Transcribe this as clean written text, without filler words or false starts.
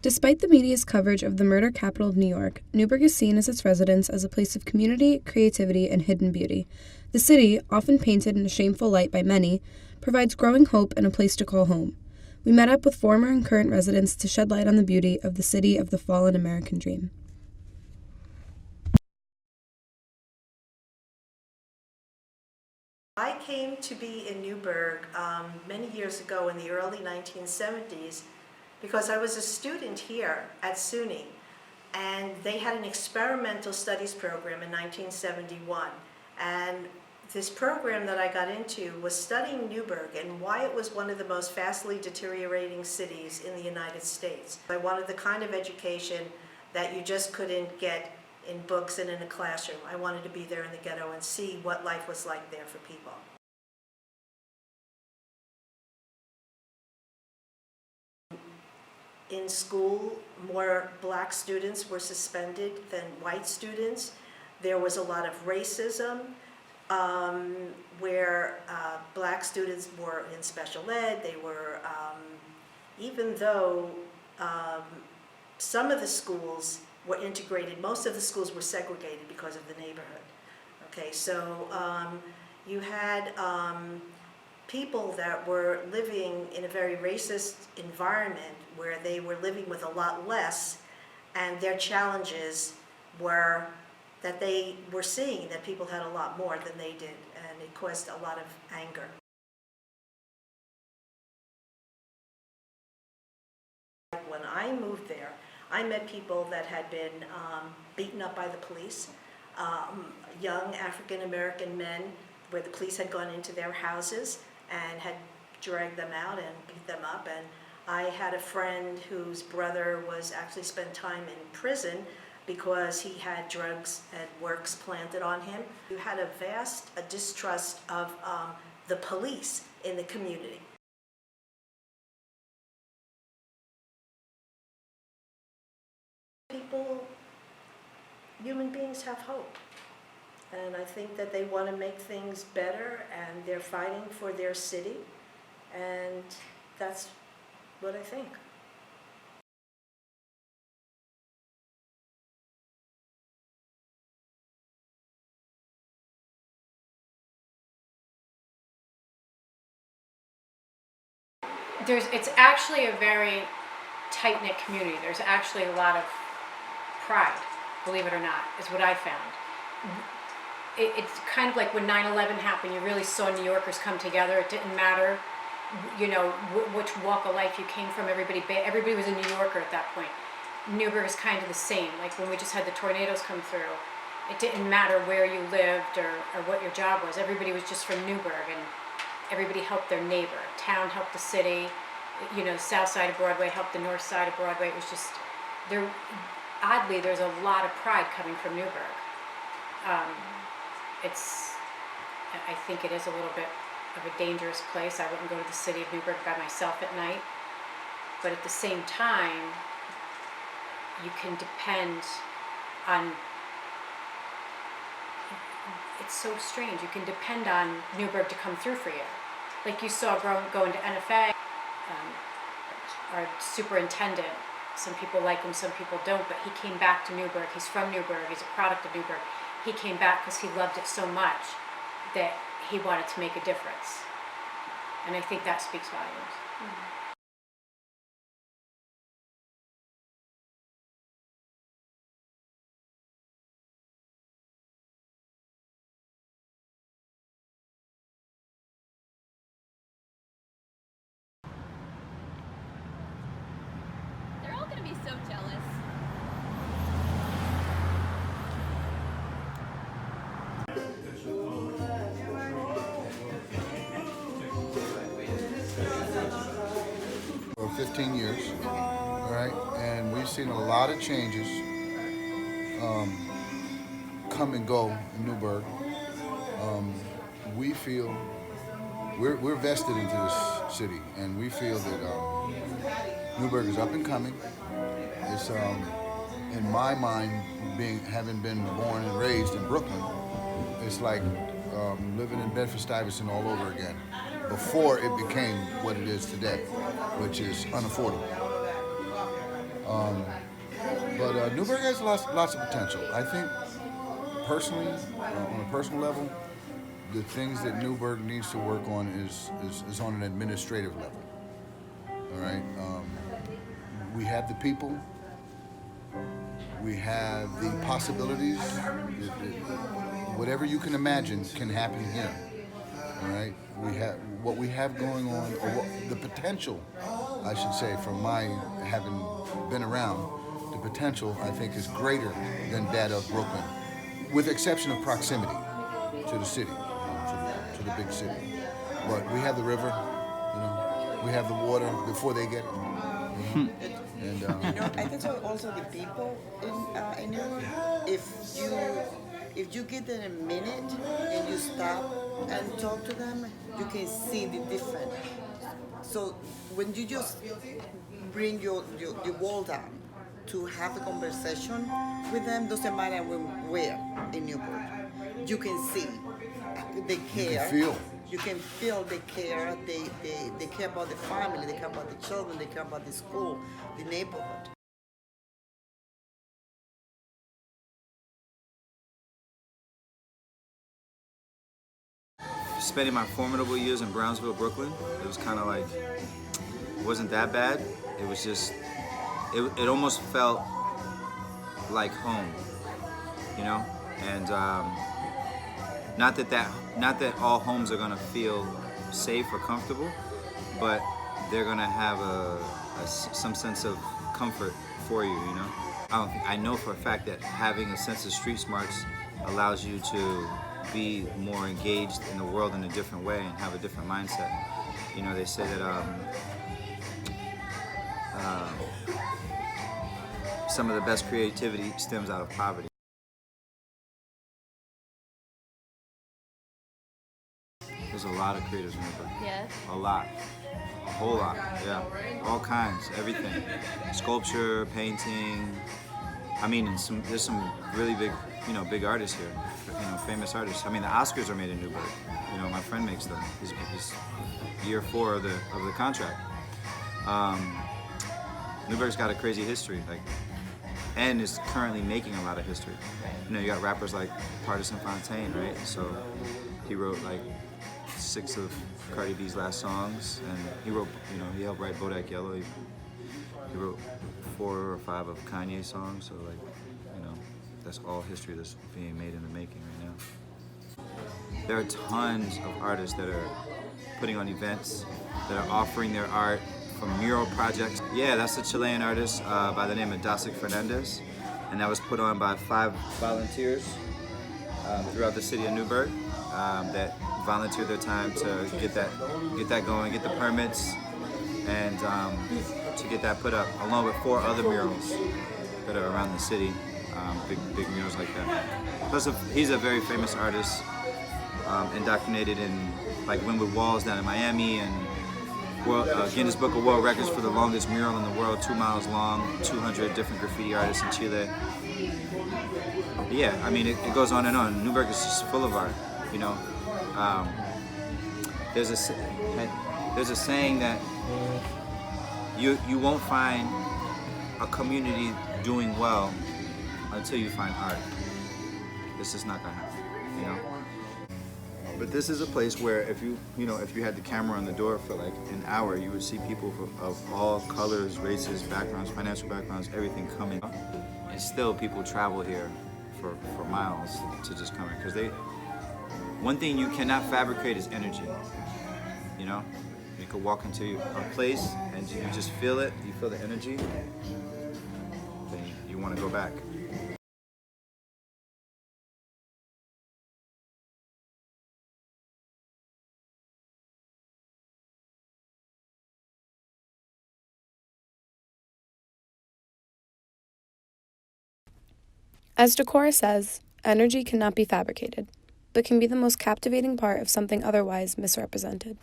Despite the media's coverage of the murder capital of New York, Newburgh is seen as its residents as a place of community, creativity, and hidden beauty. The city, often painted in a shameful light by many, provides growing hope and a place to call home. We met up with former and current residents to shed light on the beauty of the city of the fallen American dream. I came to be in Newburgh many years ago in the early 1970s because I was a student here at SUNY, and they had an experimental studies program in 1971. And this program that I got into was studying Newburgh and why it was one of the most fastly deteriorating cities in the United States. I wanted the kind of education that you just couldn't get in books and in a classroom. I wanted to be there in the ghetto and see what life was like there for people. In school, more black students were suspended than white students. There was a lot of racism where black students were in special ed. They were, even though some of the schools were integrated, most of the schools were segregated because of the neighborhood. Okay, so you had people that were living in a very racist environment where they were living with a lot less, and their challenges were that they were seeing that people had a lot more than they did, and it caused a lot of anger. When I moved there, I met people that had been beaten up by the police, young African-American men where the police had gone into their houses and had dragged them out and beat them up. And I had a friend whose brother was actually spent time in prison because he had drugs and works planted on him. You had a vast distrust of the police in the community. People, human beings have hope. And I think that they want to make things better, and they're fighting for their city, and that's what I think. It's actually a very tight-knit community. There's actually a lot of pride, believe it or not, is what I found. It's kind of like when 9/11 happened, you really saw New Yorkers come together. It didn't matter, you know, which walk of life you came from. Everybody was a New Yorker at that point. Newburgh is kind of the same. Like when we just had the tornadoes come through, it didn't matter where you lived or what your job was. Everybody was just from Newburgh, and everybody helped their neighbor. Town helped the city. You know, south side of Broadway helped the north side of Broadway. It was just there. Oddly, there's a lot of pride coming from Newburgh. I think it is a little bit of a dangerous place. I wouldn't go to the city of Newburgh by myself at night. But at the same time, you can depend on, it's so strange, you can depend on Newburgh to come through for you. Like you saw going to NFA, our superintendent, some people like him, some people don't, but he came back to Newburgh. He's from Newburgh, he's a product of Newburgh. He came back because he loved it so much that he wanted to make a difference. And I think that speaks volumes. Mm-hmm. They're all gonna be so jealous. For 15 years, all right, and we've seen a lot of changes come and go in Newburgh. We feel we're vested into this city, and we feel that Newburgh is up and coming. It's in my mind, having been born and raised in Brooklyn, it's like living in Bedford-Stuyvesant all over again, before it became what it is today, which is unaffordable. But Newburgh has lots of potential. I think, personally, on a personal level, the things that Newburgh needs to work on is on an administrative level. All right. We have the people. We have the possibilities. Whatever you can imagine can happen here. All right. What we have going on, or the potential, I should say, from my having been around, the potential I think is greater than that of Brooklyn, with the exception of proximity to the city, to the big city. But we have the river, we have the water before they get it. And I think also the people in Europe, if you give them a minute and you stop and talk to them, you can see the difference. So when you just bring your wall down to have a conversation with them, doesn't matter where in Newburgh, you can see they care. You can feel they care. They care about the family. They care about the children. They care about the school, the neighborhood. Spending my formidable years in Brownsville, Brooklyn, it was kind of like, it wasn't that bad. It was just, it almost felt like home, and not that all homes are gonna feel safe or comfortable, but they're gonna have some sense of comfort for you, I know for a fact that having a sense of street smarts allows you to be more engaged in the world in a different way and have a different mindset. They say that some of the best creativity stems out of poverty. There's a lot of creatives in Newburgh. Yes. A lot. A whole lot, yeah. All kinds, everything. Sculpture, painting. I mean, there's some really big, big artists here. Famous artists. I mean, the Oscars are made in Newburgh. My friend makes them. He's year 4 of the contract. Newburgh's got a crazy history, and is currently making a lot of history. You got rappers like Partisan Fontaine, right? So he wrote 6 of Cardi B's last songs, and he wrote, he helped write Bodak Yellow. He wrote 4 or 5 of Kanye's songs. So that's all history that's being made in the making right now. There are tons of artists that are putting on events, that are offering their art from mural projects. Yeah, that's a Chilean artist by the name of Dasic Fernandez, and that was put on by 5 volunteers throughout the city of Newburgh that volunteered their time to get that going, get the permits, and to get that put up, along with 4 other murals that are around the city, big murals like that. Plus, he's a very famous artist, indoctrinated in Wynwood Walls down in Miami, and Guinness Book of World Records for the longest mural in the world, 2 miles long, 200 different graffiti artists in Chile. But yeah, I mean, it goes on and on. Newburgh is just full of art, There's a saying that you won't find a community doing well until you find art. This is not gonna happen, But this is a place where if you had the camera on the door for an hour, you would see people of all colors, races, backgrounds, financial backgrounds, everything coming. And still people travel here for miles to just come in, because one thing you cannot fabricate is energy. You could walk into a place and you just feel it, you feel the energy, then you want to go back. As Decorah says, energy cannot be fabricated, but can be the most captivating part of something otherwise misrepresented.